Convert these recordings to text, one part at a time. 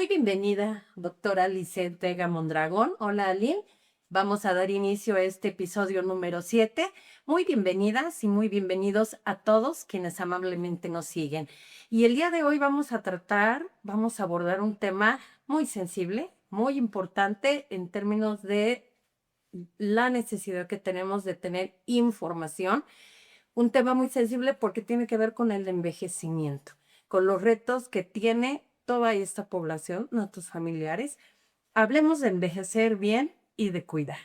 bienvenida, doctora Lisette Vega Mondragón. Hola, Aline. Vamos a dar inicio a este episodio número 7. Muy bienvenidas y muy bienvenidos a todos quienes amablemente nos siguen. Y el día de hoy vamos a abordar un tema muy sensible, muy importante en términos de la necesidad que tenemos de tener información. Un tema muy sensible porque tiene que ver con el envejecimiento, con los retos que tiene toda esta población, nuestros familiares. Hablemos de envejecer bien y de cuidar.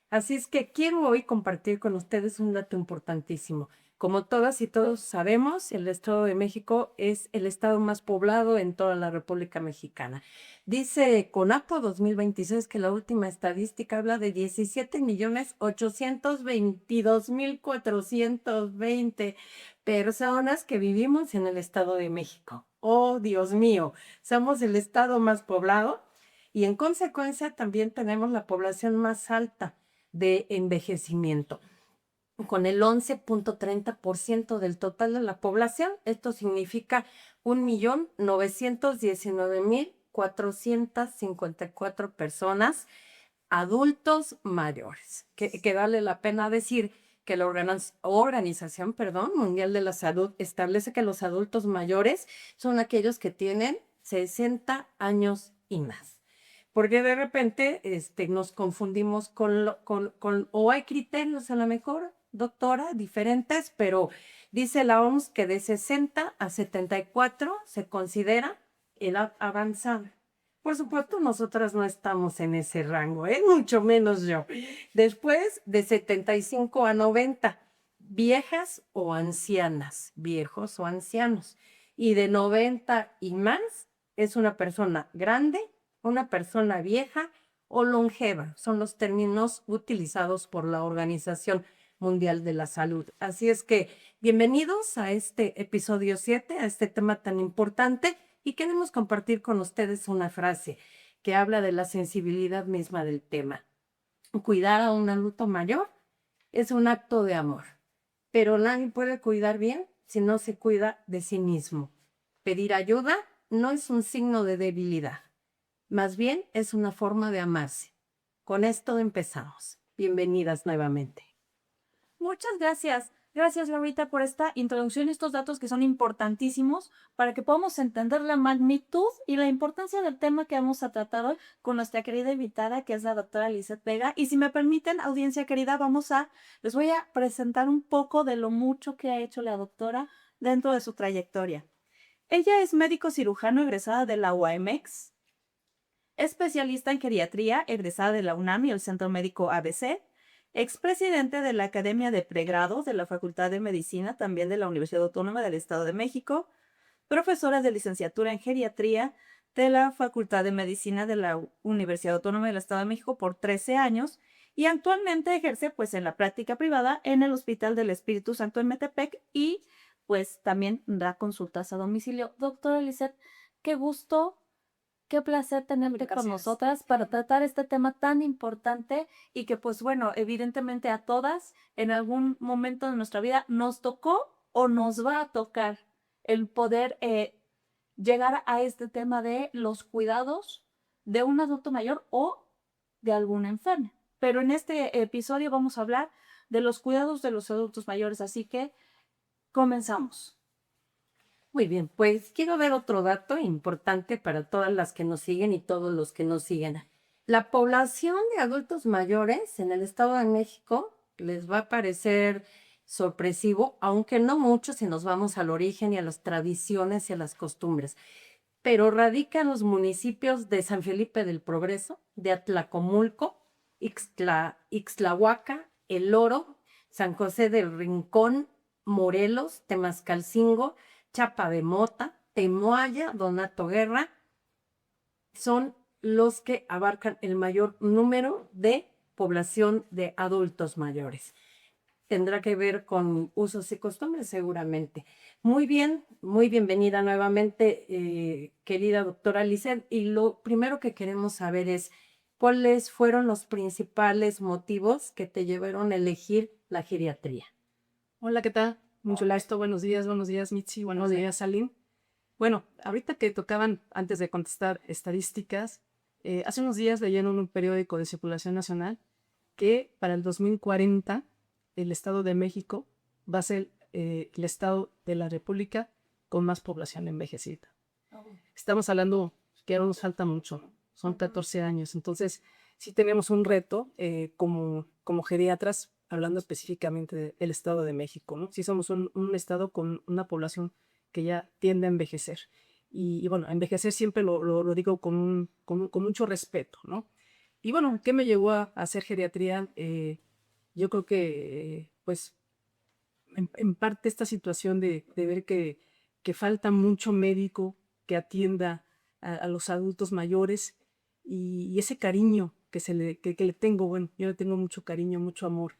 Así es que quiero hoy compartir con ustedes un dato importantísimo. Como todas y todos sabemos, el Estado de México es el estado más poblado en toda la República Mexicana. Dice CONAPO 2026 que la última estadística habla de 17.822.420 personas que vivimos en el Estado de México. Oh, Dios mío, somos el estado más poblado y en consecuencia también tenemos la población más alta de envejecimiento, con el 11.30% del total de la población. Esto significa 1.919.454 personas, adultos mayores. Que vale la pena decir que la Organización Mundial de la Salud establece que los adultos mayores son aquellos que tienen 60 años y más. Porque de repente nos confundimos o hay criterios a lo mejor, doctora, diferentes, pero dice la OMS que de 60 a 74 se considera edad avanzada. Por supuesto, nosotras no estamos en ese rango, mucho menos yo. Después, de 75 a 90, viejas o ancianas, viejos o ancianos. Y de 90 y más, es una persona grande, una persona vieja o longeva. Son los términos utilizados por la Organización Mundial de la Salud. Así es que bienvenidos a este episodio 7, a este tema tan importante, y queremos compartir con ustedes una frase que habla de la sensibilidad misma del tema. Cuidar a un adulto mayor es un acto de amor, pero nadie puede cuidar bien si no se cuida de sí mismo. Pedir ayuda no es un signo de debilidad, más bien es una forma de amarse. Con esto empezamos. Bienvenidas nuevamente. Muchas gracias. Gracias, Laurita, por esta introducción y estos datos que son importantísimos para que podamos entender la magnitud y la importancia del tema que vamos a tratar hoy con nuestra querida invitada, que es la doctora Lisette Vega. Y si me permiten, audiencia querida, les voy a presentar un poco de lo mucho que ha hecho la doctora dentro de su trayectoria. Ella es médico cirujano egresada de la UAMX, especialista en geriatría egresada de la UNAM y el Centro Médico ABC, expresidente de la Academia de Pregrado de la Facultad de Medicina, también de la Universidad Autónoma del Estado de México, profesora de licenciatura en geriatría de la Facultad de Medicina de la Universidad Autónoma del Estado de México por 13 años y actualmente ejerce pues en la práctica privada en el Hospital del Espíritu Santo en Metepec y pues también da consultas a domicilio. Doctora Lisette, qué gusto. Qué placer tenerte con nosotras para tratar este tema tan importante y que, pues bueno, evidentemente a todas en algún momento de nuestra vida nos tocó o nos va a tocar el poder llegar a este tema de los cuidados de un adulto mayor o de algún enfermo. Pero en este episodio vamos a hablar de los cuidados de los adultos mayores, así que comenzamos. Muy bien, pues quiero ver otro dato importante para todas las que nos siguen y todos los que nos siguen. La población de adultos mayores en el Estado de México les va a parecer sorpresivo, aunque no mucho si nos vamos al origen y a las tradiciones y a las costumbres, pero radica en los municipios de San Felipe del Progreso, de Atlacomulco, Ixtlahuaca, El Oro, San José del Rincón, Morelos, Temascalcingo, Chapa de Mota, Temoaya, Donato Guerra, son los que abarcan el mayor número de población de adultos mayores. Tendrá que ver con usos y costumbres seguramente. Muy bien, muy bienvenida nuevamente, querida doctora Lisette. Y lo primero que queremos saber es, ¿cuáles fueron los principales motivos que te llevaron a elegir la geriatría? Hola, ¿qué tal? Mucho gusto. Buenos días, Mitzi. Buenos días, Aline. Bueno, ahorita que tocaban, antes de contestar estadísticas, hace unos días leí en un periódico de circulación nacional que para el 2040 el Estado de México va a ser el Estado de la República con más población envejecida. Estamos hablando que aún nos falta mucho, son 14 años, entonces sí tenemos un reto como geriatras, hablando específicamente del Estado de México, ¿no? Sí somos un estado con una población que ya tiende a envejecer. Y bueno, envejecer siempre lo digo con mucho respeto, ¿no? Y bueno, ¿qué me llevó a hacer geriatría? Yo creo que, pues, en parte esta situación de ver que falta mucho médico que atienda a los adultos mayores y ese cariño que le tengo, bueno, yo le tengo mucho cariño, mucho amor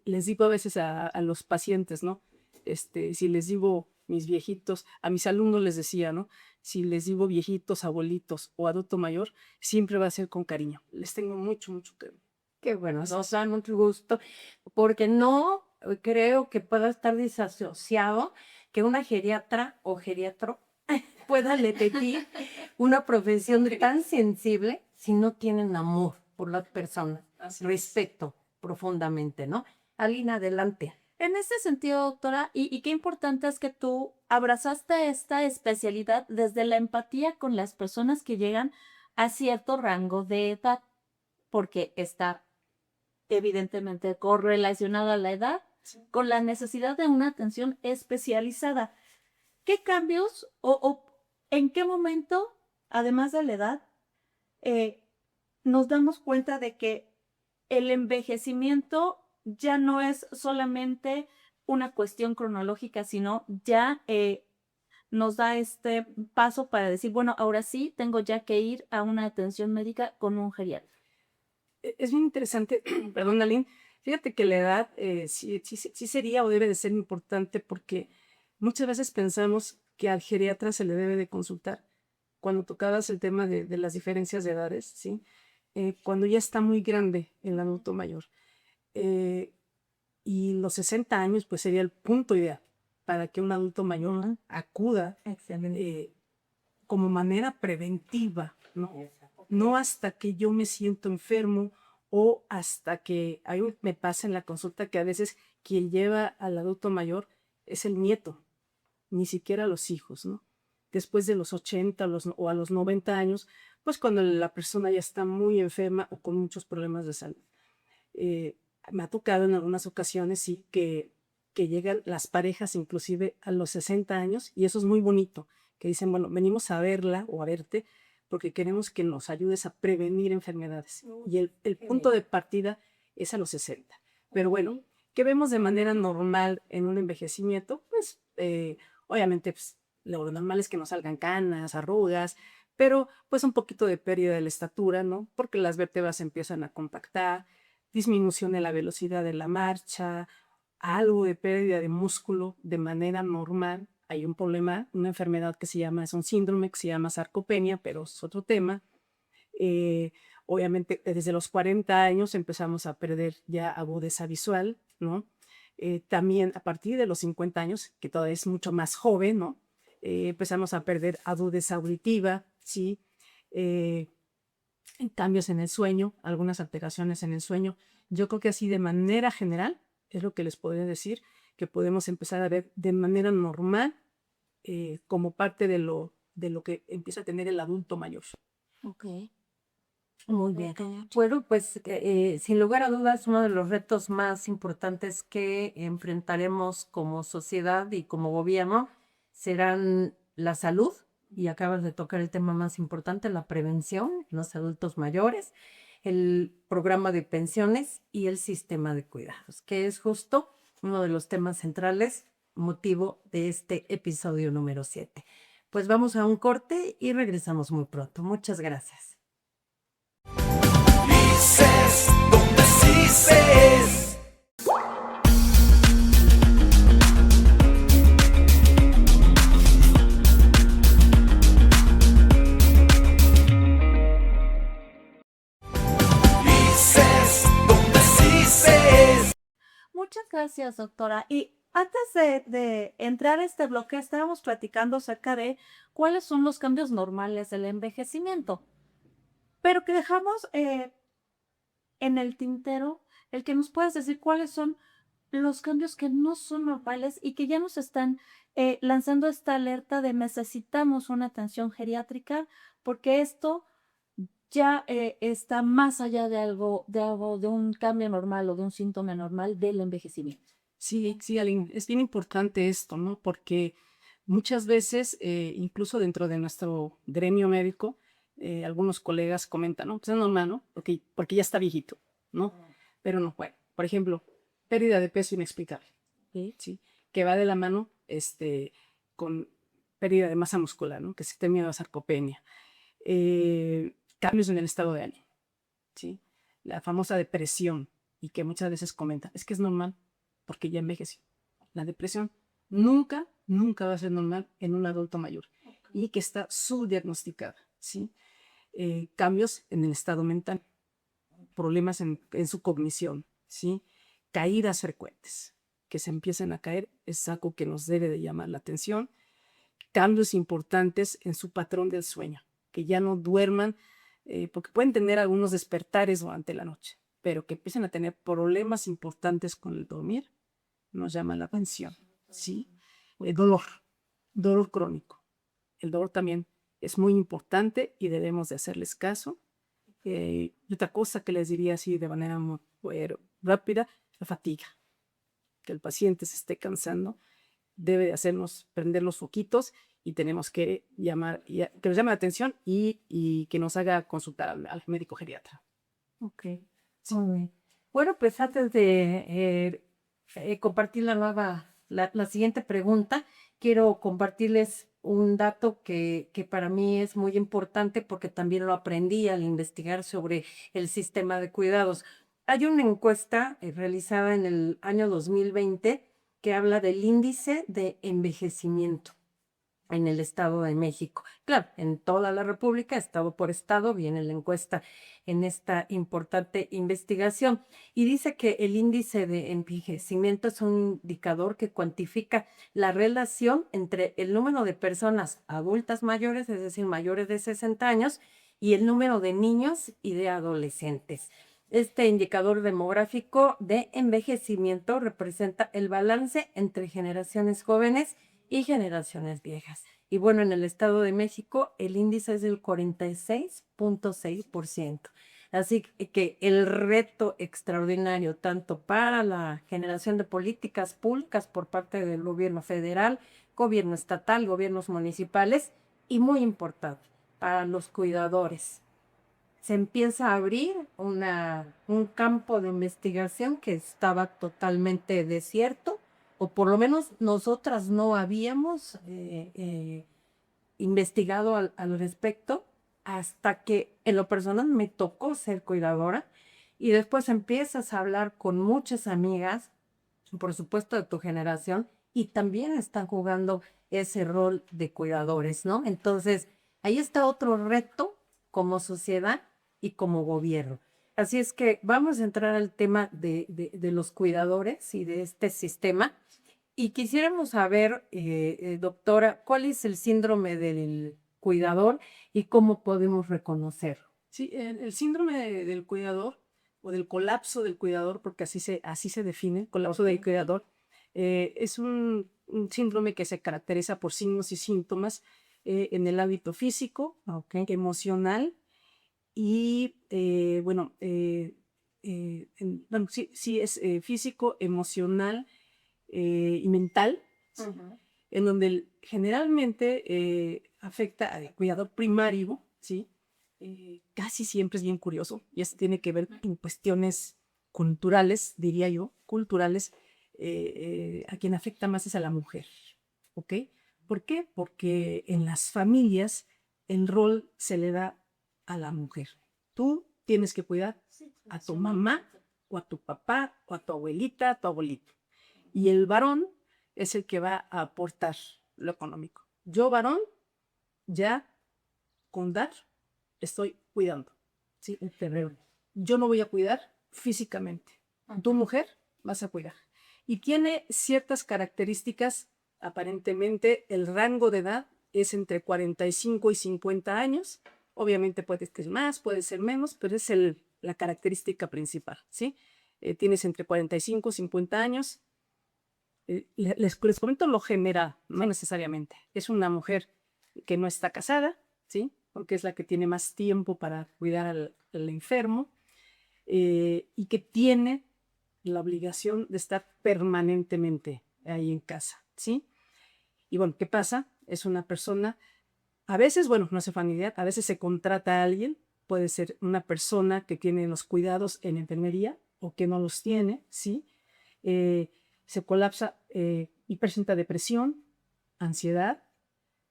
les digo a veces a los pacientes, ¿no? Si les digo mis viejitos, a mis alumnos les decía, ¿no? Si les digo viejitos, abuelitos o adulto mayor, siempre va a ser con cariño. Les tengo mucho, mucho cariño. Qué bueno, nos da mucho gusto, porque no creo que pueda estar disasociado que una geriatra o geriatro pueda elegir una profesión tan sensible si no tienen amor por las personas, respeto profundamente, ¿no? Aline, adelante. En ese sentido, doctora, y qué importante es que tú abrazaste esta especialidad desde la empatía con las personas que llegan a cierto rango de edad, porque está evidentemente correlacionada la edad con la necesidad de una atención especializada. ¿Qué cambios o en qué momento, además de la edad, nos damos cuenta de que el envejecimiento ya no es solamente una cuestión cronológica, sino ya nos da este paso para decir, bueno, ahora sí tengo ya que ir a una atención médica con un geriatra? Es bien interesante, perdón, Aline, fíjate que la edad sí sería o debe de ser importante porque muchas veces pensamos que al geriatra se le debe de consultar. Cuando tocabas el tema de las diferencias de edades, ¿sí? Cuando ya está muy grande el adulto mayor. Y los 60 años pues sería el punto ideal para que un adulto mayor acuda como manera preventiva, ¿no? No hasta que yo me siento enfermo o hasta que algo me pasa en la consulta, que a veces quien lleva al adulto mayor es el nieto, ni siquiera los hijos, ¿no? Después de los 80 o a los 90 años, pues cuando la persona ya está muy enferma o con muchos problemas de salud. Me ha tocado en algunas ocasiones, sí, que llegan las parejas inclusive a los 60 años y eso es muy bonito, que dicen, bueno, venimos a verla o a verte porque queremos que nos ayudes a prevenir enfermedades. Y el punto de partida es a los 60. Pero bueno, ¿qué vemos de manera normal en un envejecimiento? Pues obviamente pues, lo normal es que nos salgan canas, arrugas, pero pues un poquito de pérdida de la estatura, ¿no? Porque las vértebras empiezan a compactar, disminución de la velocidad de la marcha, algo de pérdida de músculo de manera normal. Hay un problema, una enfermedad que se llama, es un síndrome que se llama sarcopenia, pero es otro tema. Obviamente desde los 40 años empezamos a perder ya agudeza visual, ¿no? También a partir de los 50 años, que todavía es mucho más joven, ¿no? Empezamos a perder agudeza auditiva, ¿sí? Cambios en el sueño, algunas alteraciones en el sueño. Yo creo que así de manera general es lo que les podría decir, que podemos empezar a ver de manera normal como parte de lo que empieza a tener el adulto mayor. Ok. Muy bien. Bueno, pues sin lugar a dudas, uno de los retos más importantes que enfrentaremos como sociedad y como gobierno serán la salud, y acabas de tocar el tema más importante, la prevención en los adultos mayores, el programa de pensiones y el sistema de cuidados, que es justo uno de los temas centrales, motivo de este episodio número 7. Pues vamos a un corte y regresamos muy pronto. Muchas gracias. Dices, donde sí se es. gracias, doctora. Y antes de entrar a este bloque, estábamos platicando acerca de cuáles son los cambios normales del envejecimiento, pero que dejamos en el tintero el que nos puedas decir cuáles son los cambios que no son normales y que ya nos están lanzando esta alerta de necesitamos una atención geriátrica porque esto ya está más allá de un cambio normal o de un síntoma normal del envejecimiento. Sí, sí, Aline, es bien importante esto, ¿no? Porque muchas veces, incluso dentro de nuestro gremio médico, algunos colegas comentan, ¿no? Pues es normal, ¿no? Porque ya está viejito, ¿no? Pero no, bueno, por ejemplo, pérdida de peso inexplicable, ¿sí? Que va de la mano, con pérdida de masa muscular, ¿no? Que se termina la sarcopenia. Cambios en el estado de ánimo, ¿sí? La famosa depresión, y que muchas veces comentan, es que es normal, porque ya envejeció. La depresión nunca va a ser normal en un adulto mayor y que está subdiagnosticada, ¿sí? Cambios en el estado mental, problemas en su cognición, ¿sí? Caídas frecuentes, que se empiecen a caer, es algo que nos debe de llamar la atención. Cambios importantes en su patrón del sueño, que ya no duerman, porque pueden tener algunos despertares durante la noche, pero que empiecen a tener problemas importantes con el dormir, nos llama la atención, ¿sí? Dolor crónico. El dolor también es muy importante y debemos de hacerles caso. Y otra cosa que les diría así de manera muy rápida, la fatiga. Que el paciente se esté cansando, debe de hacernos prender los foquitos y tenemos que llamar, que nos llame la atención y que nos haga consultar al médico geriatra. Ok, muy bien. Bueno, pues antes de compartir la siguiente pregunta, quiero compartirles un dato que para mí es muy importante porque también lo aprendí al investigar sobre el sistema de cuidados. Hay una encuesta realizada en el año 2020 que habla del índice de envejecimiento en el Estado de México. Claro, en toda la República, estado por estado, viene la encuesta en esta importante investigación y dice que el índice de envejecimiento es un indicador que cuantifica la relación entre el número de personas adultas mayores, es decir, mayores de 60 años, y el número de niños y de adolescentes. Este indicador demográfico de envejecimiento representa el balance entre generaciones jóvenes y generaciones viejas. Y bueno, en el Estado de México el índice es del 46.6%. Así que el reto extraordinario, tanto para la generación de políticas públicas por parte del gobierno federal, gobierno estatal, gobiernos municipales, y muy importante, para los cuidadores. Se empieza a abrir un campo de investigación que estaba totalmente desierto, o por lo menos nosotras no habíamos investigado al respecto, hasta que en lo personal me tocó ser cuidadora y después empiezas a hablar con muchas amigas, por supuesto de tu generación, y también están jugando ese rol de cuidadores, ¿no? Entonces, ahí está otro reto como sociedad y como gobierno. Así es que vamos a entrar al tema de los cuidadores y de este sistema. Y quisiéramos saber, doctora, ¿cuál es el síndrome del cuidador y cómo podemos reconocerlo? Sí, el síndrome del cuidador o del colapso del cuidador, porque así se define, colapso del cuidador, es un síndrome que se caracteriza por signos y síntomas en el ámbito físico, emocional y, sí es físico, emocional y mental, ¿sí? En donde generalmente afecta al cuidador primario, ¿sí? Casi siempre es bien curioso, y esto tiene que ver en cuestiones culturales, diría yo, culturales, a quien afecta más es a la mujer, ¿ok? ¿Por qué? Porque en las familias el rol se le da a la mujer. Tú tienes que cuidar a tu mamá, o a tu papá, o a tu abuelita, a tu abuelito. Y el varón es el que va a aportar lo económico. Yo, varón, ya con dar, estoy cuidando, ¿sí? El terreno. Yo no voy a cuidar físicamente. Tu mujer vas a cuidar. y tiene ciertas características. Aparentemente el rango de edad es entre 45 y 50 años. Obviamente puede ser más, puede ser menos, pero es la característica principal, ¿sí? Tienes entre 45 y 50 años. Les comento lo general, no necesariamente. Es una mujer que no está casada, ¿sí? Porque es la que tiene más tiempo para cuidar al enfermo, y que tiene la obligación de estar permanentemente ahí en casa, ¿sí? Y bueno, ¿qué pasa? Es una persona, a veces, bueno, no hace familiar, a veces se contrata a alguien, puede ser una persona que tiene los cuidados en enfermería o que no los tiene, ¿sí? Se colapsa y presenta depresión, ansiedad,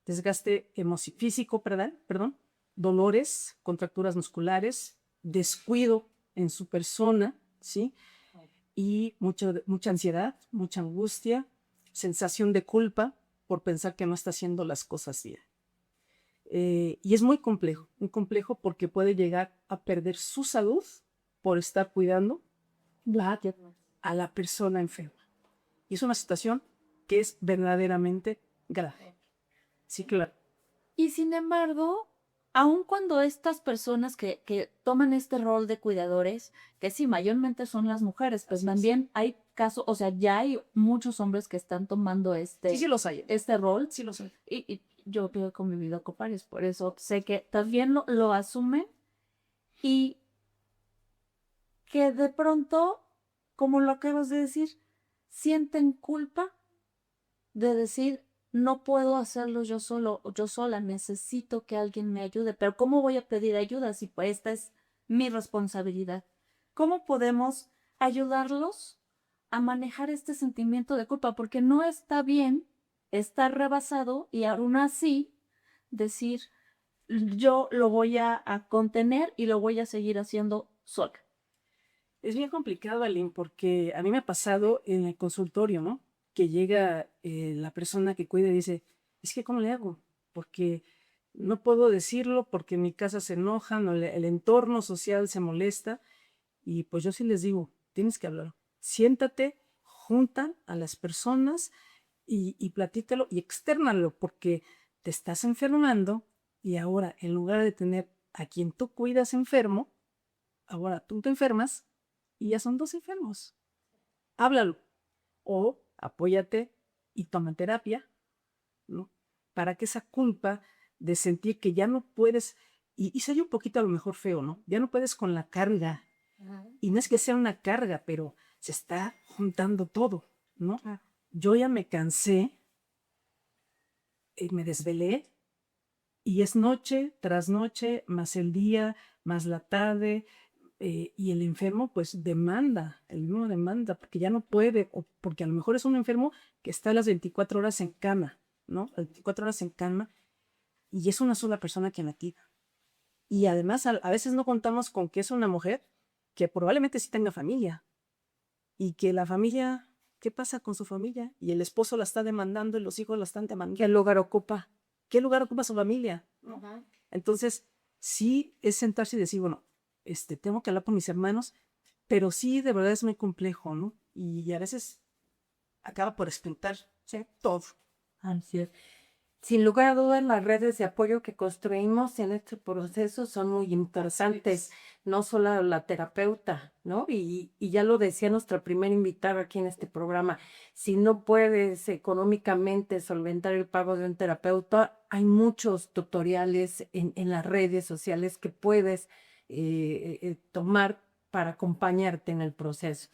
desgaste físico, perdón, dolores, contracturas musculares, descuido en su persona, ¿sí? Y mucha ansiedad, mucha angustia, sensación de culpa por pensar que no está haciendo las cosas bien. Y es muy complejo porque puede llegar a perder su salud por estar cuidando a la persona enferma. Y es una situación que es verdaderamente grave. Sí, claro. Y sin embargo, aun cuando estas personas que toman este rol de cuidadores, que sí, mayormente son las mujeres, pues Así es. también hay casos, o sea, ya hay muchos hombres que están tomando Sí los hay. este rol. Sí los hay. Y yo he convivido con varios, por eso sé que también lo asumen y que de pronto, como lo acabas de decir, sienten culpa de decir, no puedo hacerlo yo solo o yo sola, necesito que alguien me ayude, pero ¿cómo voy a pedir ayuda si pues esta es mi responsabilidad? ¿Cómo podemos ayudarlos a manejar este sentimiento de culpa? Porque no está bien estar rebasado y aún así decir, yo lo voy a contener y lo voy a seguir haciendo sola. Es bien complicado, Aline, porque a mí me ha pasado en el consultorio, ¿no? Que llega la persona que cuida y dice, es que ¿cómo le hago? Porque no puedo decirlo, porque en mi casa se enojan, o el entorno social se molesta. Y pues yo sí les digo, tienes que hablar. Siéntate, junta a las personas y platícalo y externalo, porque te estás enfermando y ahora en lugar de tener a quien tú cuidas enfermo, ahora tú te enfermas y ya son dos enfermos. Háblalo o apóyate y toma terapia, ¿no? Para que esa culpa de sentir que ya no puedes, y se oye un poquito a lo mejor feo, ¿no? Ya no puedes con la carga. Y no es que sea una carga, pero se está juntando todo, ¿no? Yo ya me cansé, me desvelé, y es noche tras noche, más el día, más la tarde, y el enfermo pues el mismo demanda, porque ya no puede, o porque a lo mejor es un enfermo que está a las 24 horas en cama, ¿no? Las 24 horas en cama, y es una sola persona quien la cuida. Y además a veces no contamos con que es una mujer que probablemente sí tenga familia, y que la familia, ¿qué pasa con su familia? Y el esposo la está demandando y los hijos la están demandando. ¿Qué lugar ocupa? ¿Qué lugar ocupa su familia? Entonces, sí es sentarse y decir, bueno, tengo que hablar con mis hermanos, pero sí, de verdad es muy complejo, ¿no? Y a veces acaba por explotar, ¿sí? Todo. Así es. Sin lugar a dudas, las redes de apoyo que construimos en este proceso son muy importantes, no solo la terapeuta, ¿no? Y ya lo decía nuestra primera invitada aquí en este programa, si no puedes económicamente solventar el pago de un terapeuta, hay muchos tutoriales en las redes sociales que puedes tomar para acompañarte en el proceso.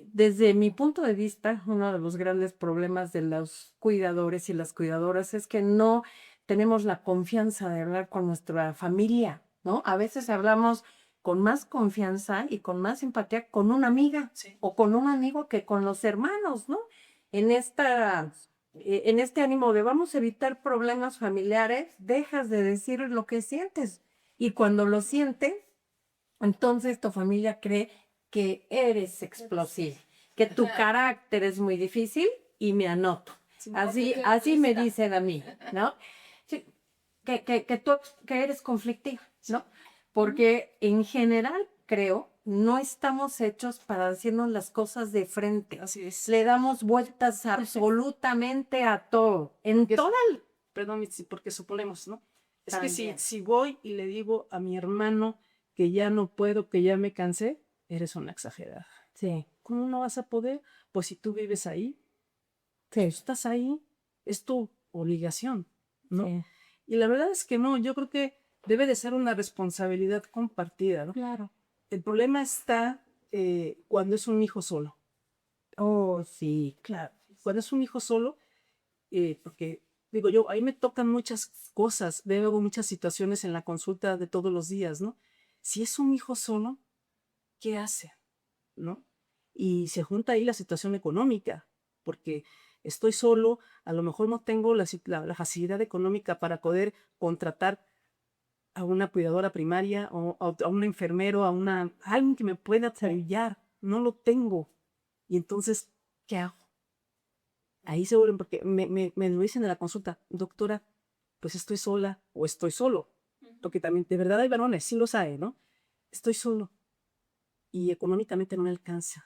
Desde mi punto de vista, uno de los grandes problemas de los cuidadores y las cuidadoras es que no tenemos la confianza de hablar con nuestra familia, ¿no? A veces hablamos con más confianza y con más empatía con una amiga o con un amigo que con los hermanos, ¿no? En este ánimo de vamos a evitar problemas familiares, dejas de decir lo que sientes. Y cuando lo sientes, entonces tu familia cree que eres explosivo, que tu carácter es muy difícil y me anoto. Así me dicen a mí, ¿no? Sí, que eres conflictiva, ¿no? Porque en general creo, no estamos hechos para decirnos las cosas de frente. Así es. Le damos vueltas absolutamente a todo. En Que es- toda Perdón, Mitzi, porque suponemos, ¿no? Es que También. si voy y le digo a mi hermano que ya no puedo, que ya me cansé, eres una exagerada. Sí, ¿Cómo no vas a poder? Pues si tú vives ahí, sí, estás ahí, es tu obligación, ¿no? sí. Y la verdad es que no, yo creo que debe de ser una responsabilidad compartida, ¿no? Claro. El problema está cuando es un hijo solo. Oh, sí. Claro, cuando es un hijo solo, porque digo yo, ahí me tocan muchas cosas, veo muchas situaciones en la consulta de todos los días, ¿no? Si es un hijo solo, ¿qué hace? ¿No? Y se junta ahí la situación económica, porque estoy solo, a lo mejor no tengo la facilidad económica para poder contratar a una cuidadora primaria o a un enfermero, a alguien que me pueda apoyar. No lo tengo. Y entonces, ¿qué hago? Ahí se vuelven, porque me lo dicen en la consulta, doctora, pues estoy sola o estoy solo. Porque también, de verdad hay varones, sí los hay, ¿no? Estoy solo y económicamente no me alcanza.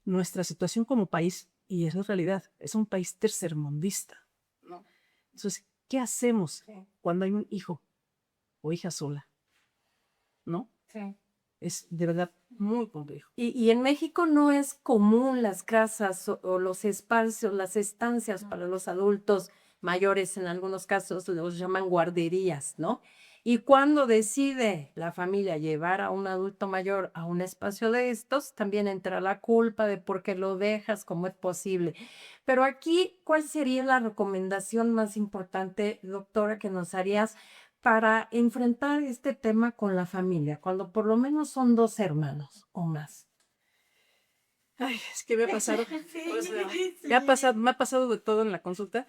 Nuestra situación como país, y es la realidad, es un país tercermundista, ¿no? Entonces, ¿qué hacemos cuando hay un hijo o hija sola? ¿No? Sí. Es de verdad muy complejo. Y en México no es común las casas o los espacios, las estancias para los adultos mayores, en algunos casos los llaman guarderías, ¿no? Y cuando decide la familia llevar a un adulto mayor a un espacio de estos, también entra la culpa de por qué lo dejas, cómo es posible. Pero aquí, ¿cuál sería la recomendación más importante, doctora, que nos harías para enfrentar este tema con la familia, cuando por lo menos son dos hermanos o más? Ay, es que me ha pasado, o sea, me ha pasado de todo en la consulta.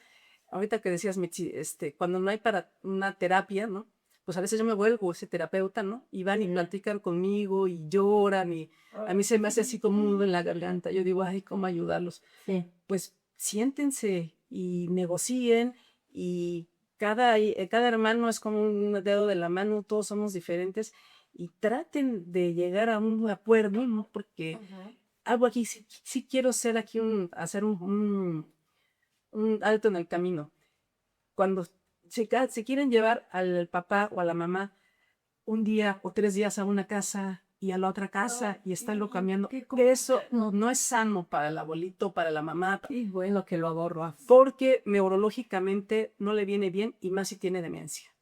Ahorita que decías, Mitzi, cuando no hay para una terapia, ¿no? Pues a veces yo me vuelvo ese terapeuta, ¿no? Y van y platican conmigo y lloran y a mí se me hace así como un nudo en la garganta. Yo digo, ay, ¿cómo ayudarlos? Sí, Pues siéntense y negocien y cada hermano es como un dedo de la mano, todos somos diferentes y traten de llegar a un acuerdo, ¿no? Porque algo aquí, sí quiero hacer aquí hacer un alto en el camino. Cuando se quieren llevar al papá o a la mamá un día o 3 días a una casa y a la otra casa y estarlo cambiando, que eso no es sano para el abuelito, para la mamá, y bueno, que lo ahorro. porque neurológicamente no le viene bien y más si tiene demencia,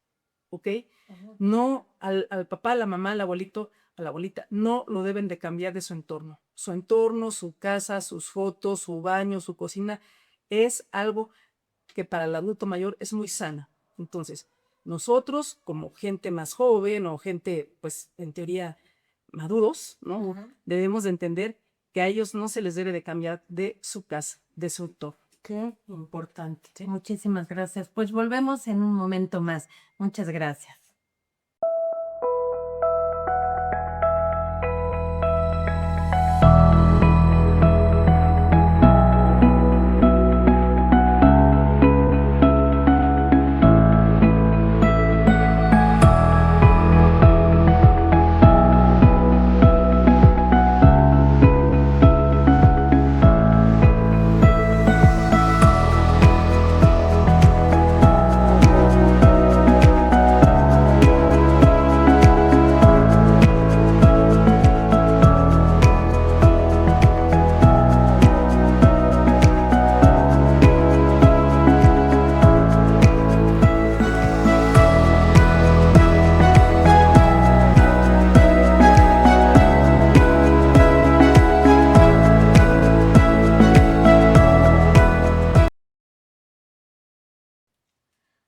¿ok? No al papá, a la mamá, al abuelito, a la abuelita, no lo deben de cambiar de su entorno. Su entorno, su casa, sus fotos, su baño, su cocina, es algo que para el adulto mayor es muy sana. Entonces, nosotros como gente más joven o gente, pues, en teoría maduros, ¿no? Debemos de entender que a ellos no se les debe de cambiar de su casa, de su entorno. Qué importante. Sí. Muchísimas gracias. Pues volvemos en un momento más. Muchas gracias.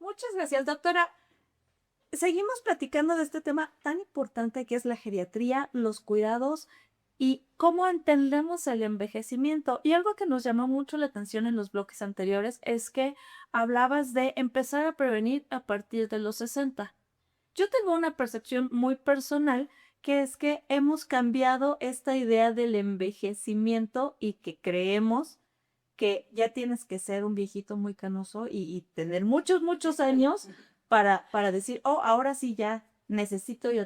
Muchas gracias, doctora. Seguimos platicando de este tema tan importante que es la geriatría, los cuidados y cómo entendemos el envejecimiento. Y algo que nos llamó mucho la atención en los bloques anteriores es que hablabas de empezar a prevenir a partir de los 60. Yo tengo una percepción muy personal, que es que hemos cambiado esta idea del envejecimiento y que creemos que ya tienes que ser un viejito muy canoso y tener muchos, muchos años para decir, oh, ahora sí ya necesito yo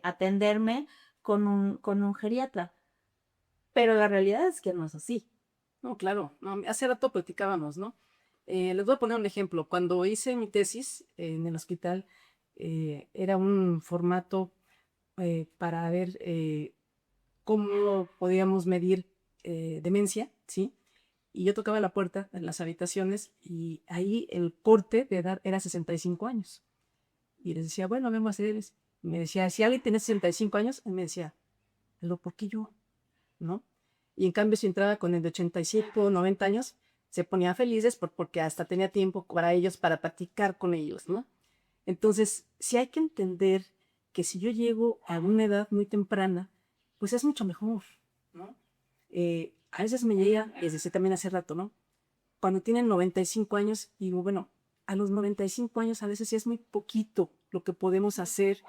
atenderme con un geriatra. Pero la realidad es que no es así. No, claro, no, hace rato platicábamos, ¿no? Les voy a poner un ejemplo. Cuando hice mi tesis en el hospital, era un formato para ver cómo podíamos medir demencia, ¿sí? Y yo tocaba la puerta en las habitaciones y ahí el corte de edad era 65 años. Y les decía, bueno, vamos a hacer eso. Y me decía, si alguien tiene 65 años, él me decía, pero ¿por qué yo? ¿No? Y en cambio, si entraba con el de 85, 90 años, se ponía felices porque hasta tenía tiempo para ellos, para practicar con ellos, ¿no? Entonces, sí hay que entender que si yo llego a una edad muy temprana, pues es mucho mejor, ¿no? A veces me llega, y les decía también hace rato, ¿no? Cuando tienen 95 años, y digo, bueno, a los 95 años a veces sí es muy poquito lo que podemos hacer,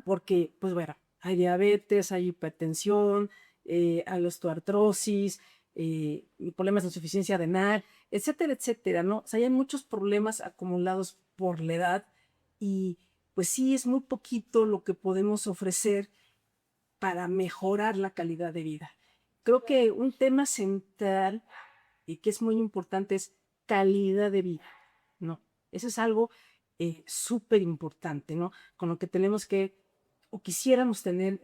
porque, pues bueno, hay diabetes, hay hipertensión, hay osteoartrosis, problemas de insuficiencia renal, etcétera, etcétera, ¿no? O sea, hay muchos problemas acumulados por la edad y pues sí es muy poquito lo que podemos ofrecer para mejorar la calidad de vida. Creo que un tema central y que es muy importante es calidad de vida, ¿no? Eso es algo súper importante, ¿no? Con lo que tenemos que, o quisiéramos tener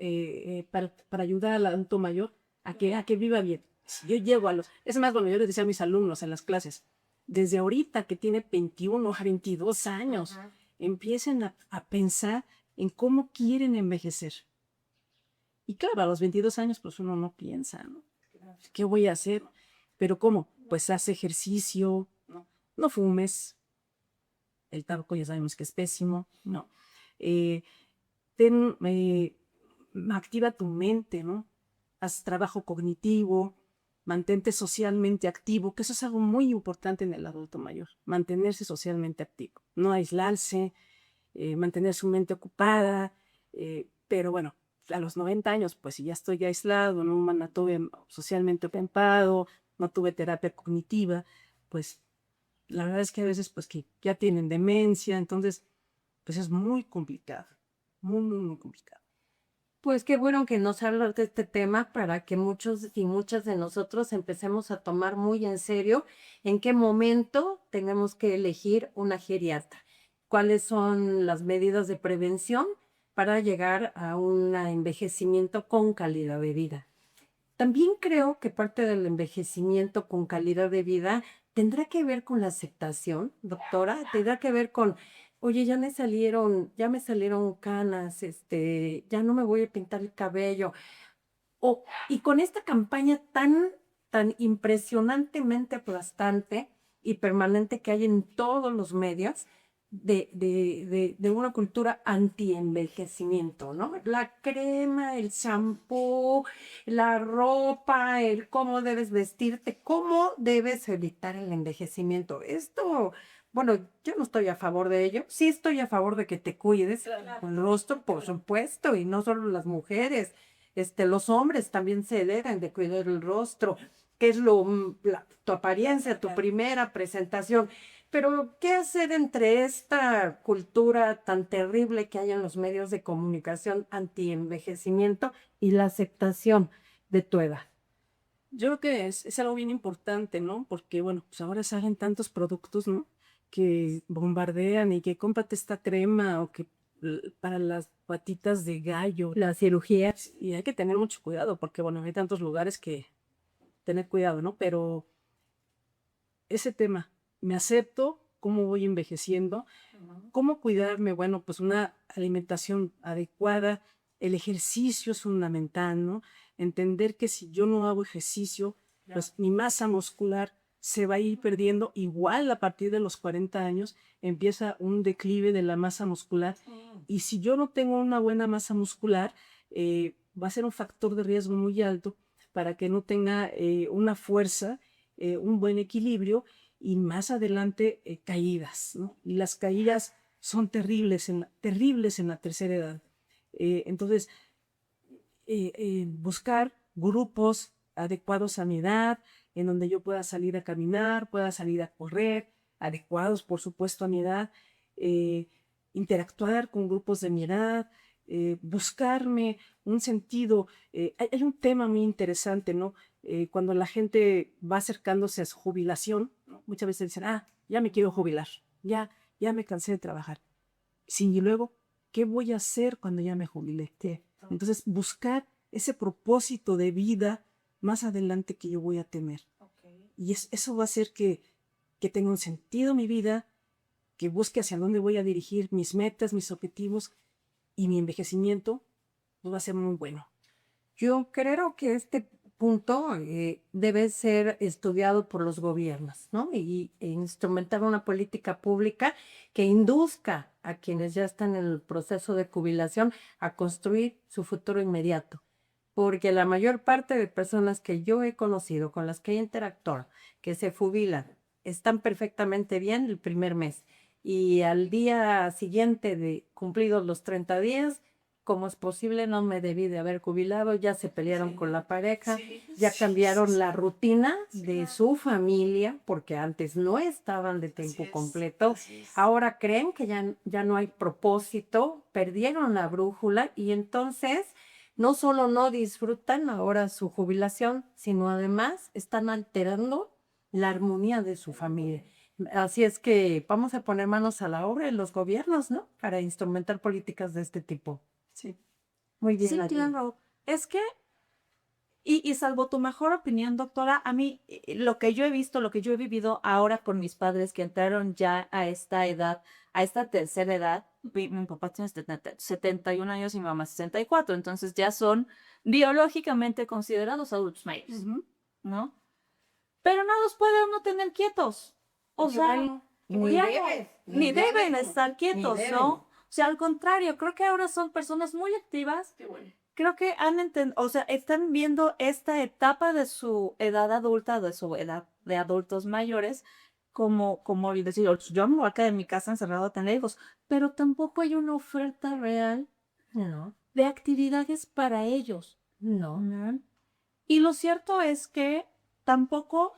para ayudar al adulto mayor a que viva bien. Si yo llego a los, es más, bueno, yo les decía a mis alumnos en las clases, desde ahorita que tiene 21 a 22 años, empiecen a pensar en cómo quieren envejecer. Y claro, a los 22 años, pues uno no piensa, ¿no? ¿Qué voy a hacer? Pero ¿cómo? Pues haz ejercicio, no fumes, el tabaco ya sabemos que es pésimo, no. Ten, activa tu mente, ¿no? Haz trabajo cognitivo, mantente socialmente activo, que eso es algo muy importante en el adulto mayor, mantenerse socialmente activo, no aislarse, mantener su mente ocupada, pero bueno, a los 90 años, pues si ya estoy aislado, no tuve socialmente ocupado, no tuve terapia cognitiva, pues la verdad es que a veces pues que ya tienen demencia, entonces pues es muy complicado, muy, muy, muy complicado. Pues qué bueno que nos hablas de este tema para que muchos y muchas de nosotros empecemos a tomar muy en serio en qué momento tenemos que elegir una geriatra, cuáles son las medidas de prevención para llegar a un envejecimiento con calidad de vida. También creo que parte del envejecimiento con calidad de vida tendrá que ver con la aceptación, doctora, tendrá que ver con, oye, ya me salieron canas, ya no me voy a pintar el cabello. Y con esta campaña tan impresionantemente aplastante y permanente que hay en todos los medios de una cultura anti-envejecimiento, ¿no? La crema, el shampoo, la ropa, el cómo debes vestirte, cómo debes evitar el envejecimiento. Esto, bueno, yo no estoy a favor de ello. Sí estoy a favor de que te cuides el rostro, por supuesto, y no solo las mujeres. Los hombres también se deben de cuidar el rostro, que es tu apariencia, tu primera presentación. Pero, ¿qué hacer entre esta cultura tan terrible que hay en los medios de comunicación anti-envejecimiento y la aceptación de tu edad? Yo creo que es algo bien importante, ¿no? Porque, bueno, pues ahora salen tantos productos, ¿no? Que bombardean y que cómprate esta crema o que para las patitas de gallo. La cirugía. Y hay que tener mucho cuidado porque, bueno, hay tantos lugares que tener cuidado, ¿no? Pero ese tema, me acepto, cómo voy envejeciendo, cómo cuidarme, bueno, pues una alimentación adecuada, el ejercicio es fundamental, ¿no? Entender que si yo no hago ejercicio, pues mi masa muscular se va a ir perdiendo. Igual a partir de los 40 años empieza un declive de la masa muscular. Y si yo no tengo una buena masa muscular, va a ser un factor de riesgo muy alto para que no tenga una fuerza, un buen equilibrio y más adelante caídas, ¿no? Y las caídas son terribles terribles en la tercera edad. Entonces, buscar grupos adecuados a mi edad, en donde yo pueda salir a caminar, pueda salir a correr, adecuados, por supuesto, a mi edad, interactuar con grupos de mi edad, buscarme un sentido. Hay un tema muy interesante, ¿no? Cuando la gente va acercándose a su jubilación, ¿no? Muchas veces dicen, ya me quiero jubilar, ya me cansé de trabajar. Sí, y luego, ¿qué voy a hacer cuando ya me jubile? Entonces, buscar ese propósito de vida más adelante que yo voy a tener. Y eso va a hacer que tenga un sentido mi vida, que busque hacia dónde voy a dirigir mis metas, mis objetivos, y mi envejecimiento pues, va a ser muy bueno. Yo creo que este punto debe ser estudiado por los gobiernos, ¿no? E instrumentar una política pública que induzca a quienes ya están en el proceso de jubilación a construir su futuro inmediato. Porque la mayor parte de personas que yo he conocido, con las que he interactuado, que se jubilan, están perfectamente bien el primer mes. Y al día siguiente de cumplidos los 30 días, ¿cómo es posible? No me debí de haber jubilado, ya se pelearon con la pareja, ya cambiaron la rutina de su familia, porque antes no estaban de tiempo completo, ahora creen que ya no hay propósito, perdieron la brújula y entonces no solo no disfrutan ahora su jubilación, sino además están alterando la armonía de su familia. Así es que vamos a poner manos a la obra en los gobiernos, ¿no? Para instrumentar políticas de este tipo. Sí. Muy bien. Sí, Adriana. claro. Es que, y salvo tu mejor opinión, doctora, a mí lo que yo he visto, lo que yo he vivido ahora con mis padres que entraron ya a esta edad, a esta tercera edad, mi papá tiene 71 años y mi mamá 64, entonces ya son biológicamente considerados adultos mayores, ¿no? Pero no los puede uno tener quietos. O sea, Ni ya deben, ni deben estar quietos, deben. ¿no? O sea, al contrario, creo que ahora son personas muy activas. Creo que o sea, están viendo esta etapa de su edad adulta, de su edad de adultos mayores, como decir, yo me voy a quedar en mi casa encerrado a tener hijos, pero tampoco hay una oferta real No, de actividades para ellos. no. ¿No? Y lo cierto es que tampoco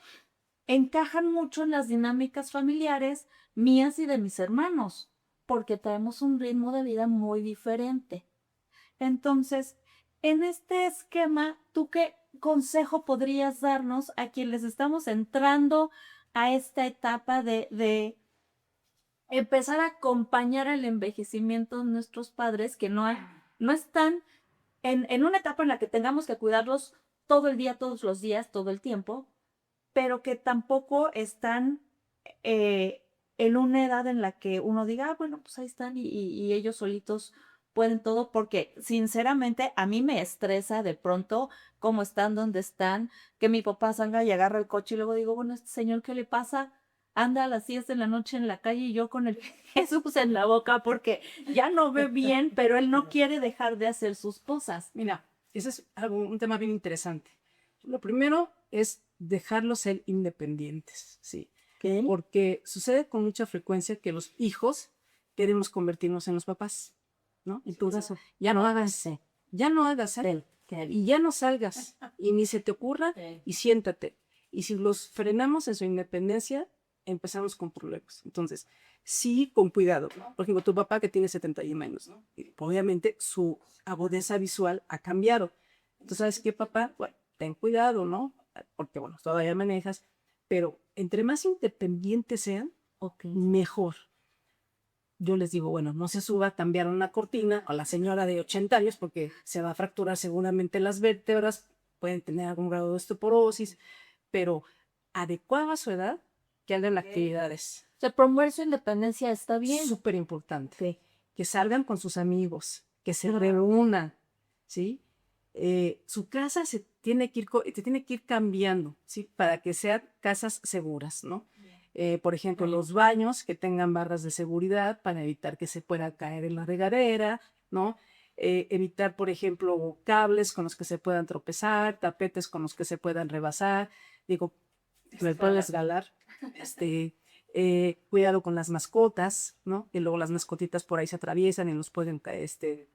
encajan mucho en las dinámicas familiares mías y de mis hermanos, porque traemos un ritmo de vida muy diferente. Entonces, en este esquema, ¿tú qué consejo podrías darnos a quienes estamos entrando a esta etapa de empezar a acompañar el envejecimiento de nuestros padres que no están en una etapa en la que tengamos que cuidarlos todo el día, todos los días, todo el tiempo, pero que tampoco están en una edad en la que uno diga, bueno, pues ahí están y ellos solitos pueden todo, porque sinceramente a mí me estresa de pronto cómo están, dónde están, que mi papá salga y agarra el coche y luego digo, bueno, este señor, ¿qué le pasa? Anda a las 10 de la noche en la calle y yo con el Jesús en la boca porque ya no ve bien, pero él no quiere dejar de hacer sus cosas. Mira, ese es un tema bien interesante. Lo primero es dejarlos ser independientes, ¿sí? ¿Qué? Porque sucede con mucha frecuencia que los hijos queremos convertirnos en los papás, ¿no? Entonces, ya no hagas, ¿eh? Y ya no salgas, y ni se te ocurra, y siéntate. Y si los frenamos en su independencia, empezamos con problemas. Entonces, sí, con cuidado, ¿no? Por ejemplo, tu papá que tiene 71 años, ¿no? Y obviamente su agudeza visual ha cambiado. Entonces, ¿sabes qué, papá? Bueno, ten cuidado, ¿no? Porque, bueno, todavía manejas, pero entre más independientes sean, mejor. Yo les digo, bueno, no se suba a cambiar una cortina a la señora de 80 años porque se va a fracturar seguramente las vértebras, pueden tener algún grado de osteoporosis, pero adecuado a su edad, que hagan actividades. O sea, promover su independencia está bien. Súper importante. Que salgan con sus amigos, que se reúnan, ¿sí? Su casa se tiene que ir cambiando, ¿sí? Para que sean casas seguras, ¿no? Por ejemplo, los baños que tengan barras de seguridad para evitar que se pueda caer en la regadera, ¿no? Evitar, por ejemplo, cables con los que se puedan tropezar, tapetes con los que se puedan rebasar, digo, me pueden escalar, cuidado con las mascotas, ¿no? Y luego las mascotitas por ahí se atraviesan y los pueden, puede ser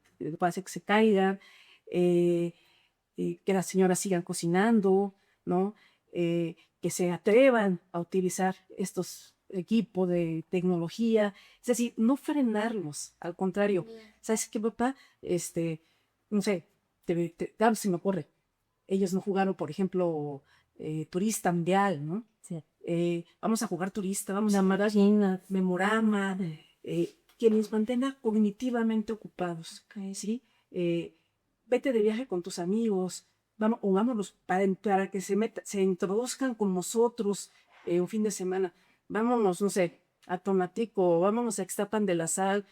que se caigan, y que las señoras sigan cocinando, ¿no? Que se atrevan a utilizar estos equipo, de tecnología. Es decir, no frenarnos, al contrario. ¿Sabes qué, papá? No sé, claro, se me ocurre. Ellos no jugaron, por ejemplo, turista mundial, ¿no? Sí. Vamos a jugar turista, vamos a amar memorama, que nos mantenga cognitivamente ocupados, ¿sí? Vete de viaje con tus amigos, vámonos para que se introduzcan con nosotros un fin de semana. Vámonos, no sé, a Tonatico, vámonos a Ixtapan de la Sal,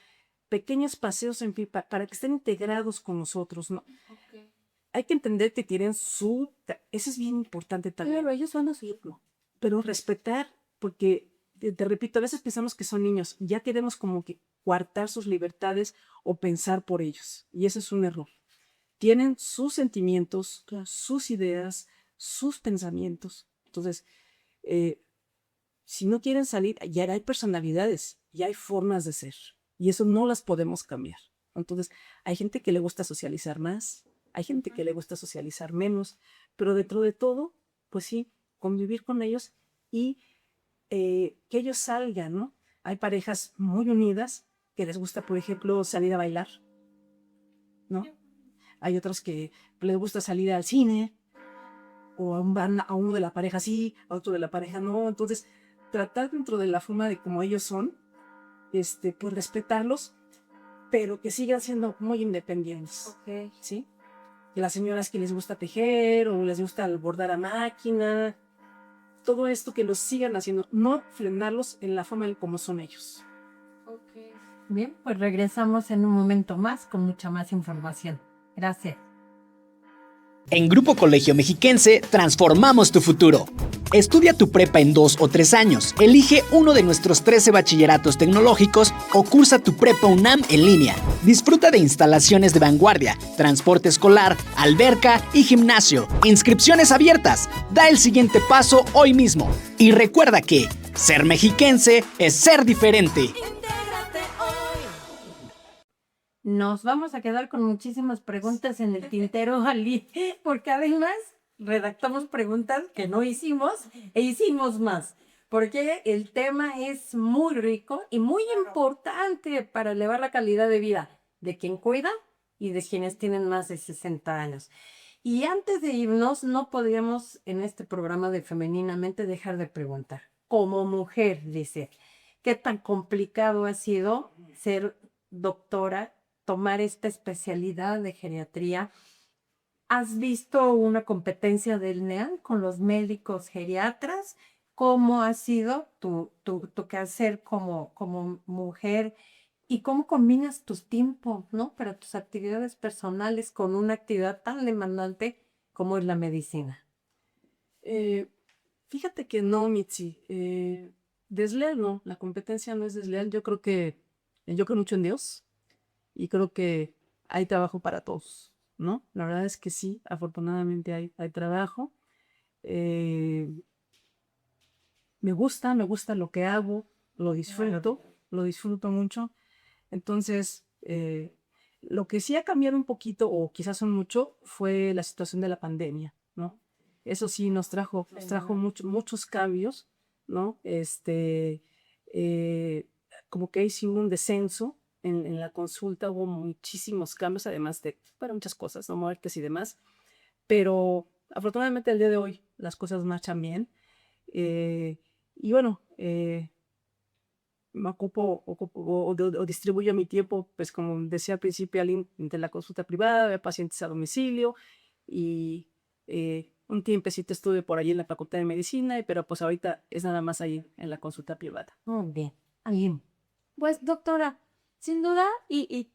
pequeños paseos en fin, para que estén integrados con nosotros, ¿no? Hay que entender que tienen eso es bien importante también. Pero ellos van a su ritmo. Pero respetar, porque, te repito, a veces pensamos que son niños, ya queremos como que coartar sus libertades o pensar por ellos, y eso es un error. Tienen sus sentimientos, sus ideas, sus pensamientos. Entonces, si no quieren salir, ya hay personalidades, ya hay formas de ser, y eso no las podemos cambiar. Entonces, hay gente que le gusta socializar más, hay gente que le gusta socializar menos, pero dentro de todo, pues sí, convivir con ellos y que ellos salgan, ¿no? Hay parejas muy unidas que les gusta, por ejemplo, salir a bailar, ¿no? Hay otros que les gusta salir al cine, o a uno de la pareja sí, a otro de la pareja no. Entonces, tratar dentro de la forma de como ellos son, pues respetarlos, pero que sigan siendo muy independientes, ¿sí? Y las señoras que les gusta tejer o les gusta bordar a máquina, todo esto que los sigan haciendo, no frenarlos en la forma en como son ellos. Bien, pues regresamos en un momento más con mucha más información. Gracias. En Grupo Colegio Mexiquense transformamos tu futuro. Estudia tu prepa en 2 o 3 años. Elige uno de nuestros 13 bachilleratos tecnológicos o cursa tu prepa UNAM en línea. Disfruta de instalaciones de vanguardia, transporte escolar, alberca y gimnasio. Inscripciones abiertas. Da el siguiente paso hoy mismo. Y recuerda que ser mexiquense es ser diferente. Nos vamos a quedar con muchísimas preguntas en el tintero, Ali, porque además redactamos preguntas que no hicimos e hicimos más, porque el tema es muy rico y muy importante para elevar la calidad de vida de quien cuida y de quienes tienen más de 60 años. Y antes de irnos, no podríamos en este programa de Femeninamente dejar de preguntar, como mujer, dice, ¿qué tan complicado ha sido ser doctora, tomar esta especialidad de geriatría? ¿Has visto una competencia del NEAN con los médicos geriatras? ¿Cómo ha sido tu quehacer como mujer? ¿Y cómo combinas tus tiempos, ¿no? Para tus actividades personales con una actividad tan demandante como es la medicina? Fíjate que no, Mitzi. Desleal no, la competencia no es desleal. Yo creo mucho en Dios y creo que hay trabajo para todos, ¿no? La verdad es que sí, afortunadamente hay trabajo. Me gusta lo que hago, lo disfruto mucho. Entonces, lo que sí ha cambiado un poquito, o quizás un mucho, fue la situación de la pandemia, ¿no? Eso sí nos trajo muchos cambios, ¿no? Como que ahí sí hubo un descenso en la consulta, hubo muchísimos cambios, además de, para muchas cosas, ¿no? Muertes y demás. Pero afortunadamente el día de hoy las cosas marchan bien. Y bueno, me ocupo o distribuyo mi tiempo, pues como decía al principio, entre la consulta privada, pacientes a domicilio y un tiempecito estuve por allí en la Facultad de Medicina, pero pues ahorita es nada más ahí en la consulta privada. Muy bien. Alguien. Pues, doctora, sin duda, y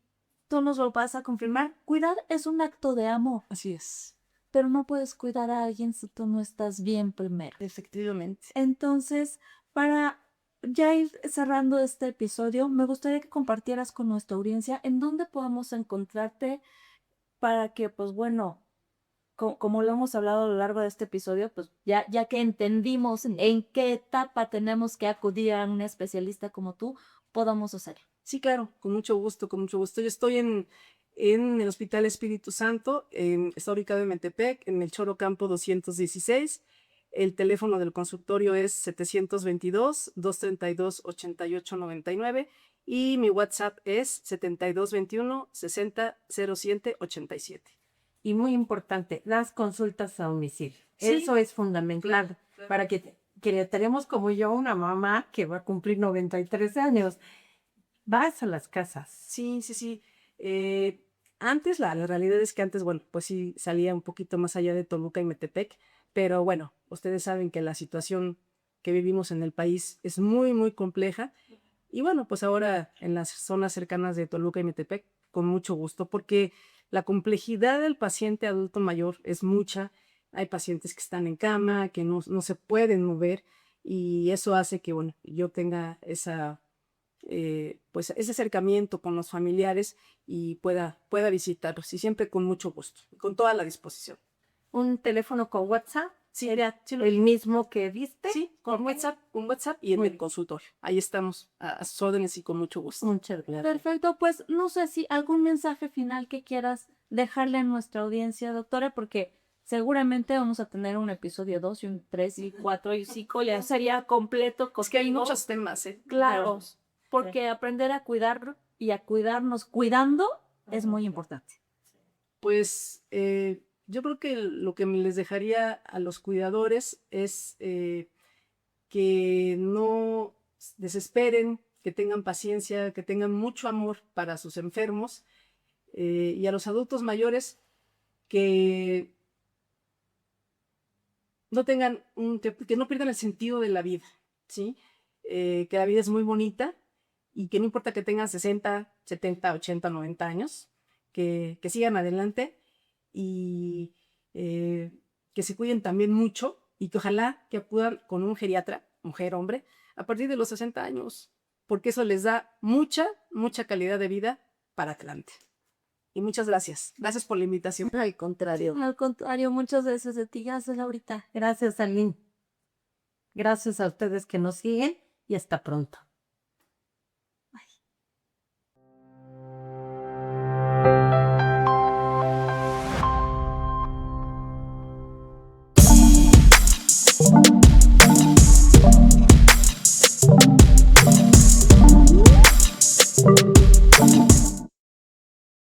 tú nos lo vas a confirmar, cuidar es un acto de amor, Así es. pero no puedes cuidar a alguien si tú no estás bien primero. Efectivamente. Entonces, para ya ir cerrando este episodio, me gustaría que compartieras con nuestra audiencia en dónde podemos encontrarte para que, pues bueno, como lo hemos hablado a lo largo de este episodio, pues ya que entendimos en qué etapa tenemos que acudir a un especialista como tú, podamos hacerlo. Sí, claro, con mucho gusto, con mucho gusto. Yo estoy en el Hospital Espíritu Santo, está ubicado en Metepec, en el Choro Campo 216. El teléfono del consultorio es 722-232-8899 y mi WhatsApp es 7221-600787. Y muy importante, las consultas a domicilio. Sí. Eso es fundamental Claro. para que tenemos como yo una mamá que va a cumplir 93 años. Vas a las casas. Sí, sí, sí. Antes, la realidad es que antes, bueno, pues sí salía un poquito más allá de Toluca y Metepec, pero bueno, ustedes saben que la situación que vivimos en el país es muy, muy compleja. Y bueno, pues ahora en las zonas cercanas de Toluca y Metepec, con mucho gusto, porque la complejidad del paciente adulto mayor es mucha. Hay pacientes que están en cama, que no se pueden mover, y eso hace que, bueno, yo tenga pues ese acercamiento con los familiares y pueda visitarlos, y siempre con mucho gusto, con toda la disposición. Un teléfono con WhatsApp. Sí, ¿Sería sí, el mismo que diste? sí, con Ok. WhatsApp y en Muy el consultorio. Ahí estamos a sus órdenes y con mucho gusto. Muchas gracias. Perfecto, pues no sé si algún mensaje final que quieras dejarle a nuestra audiencia, doctora, porque seguramente vamos a tener un episodio 2 y un 3 y 4 y 5, ya sería completo. Es que hay contigo. muchos temas, ¿eh? Claro, porque aprender a cuidar y a cuidarnos cuidando es muy importante. Pues yo creo que lo que les dejaría a los cuidadores es que no desesperen, que tengan paciencia, que tengan mucho amor para sus enfermos, y a los adultos mayores que no tengan que no pierdan el sentido de la vida, ¿sí? Que la vida es muy bonita y que no importa que tengan 60, 70, 80, 90 años, que sigan adelante y que se cuiden también mucho, y que ojalá que acudan con un geriatra, mujer, hombre, a partir de los 60 años, porque eso les da mucha, mucha calidad de vida para adelante. Y muchas gracias. Gracias por la invitación. Al contrario. Al contrario, muchas gracias de ti. Gracias, Laurita. Gracias, Aline. Gracias a ustedes que nos siguen y hasta pronto.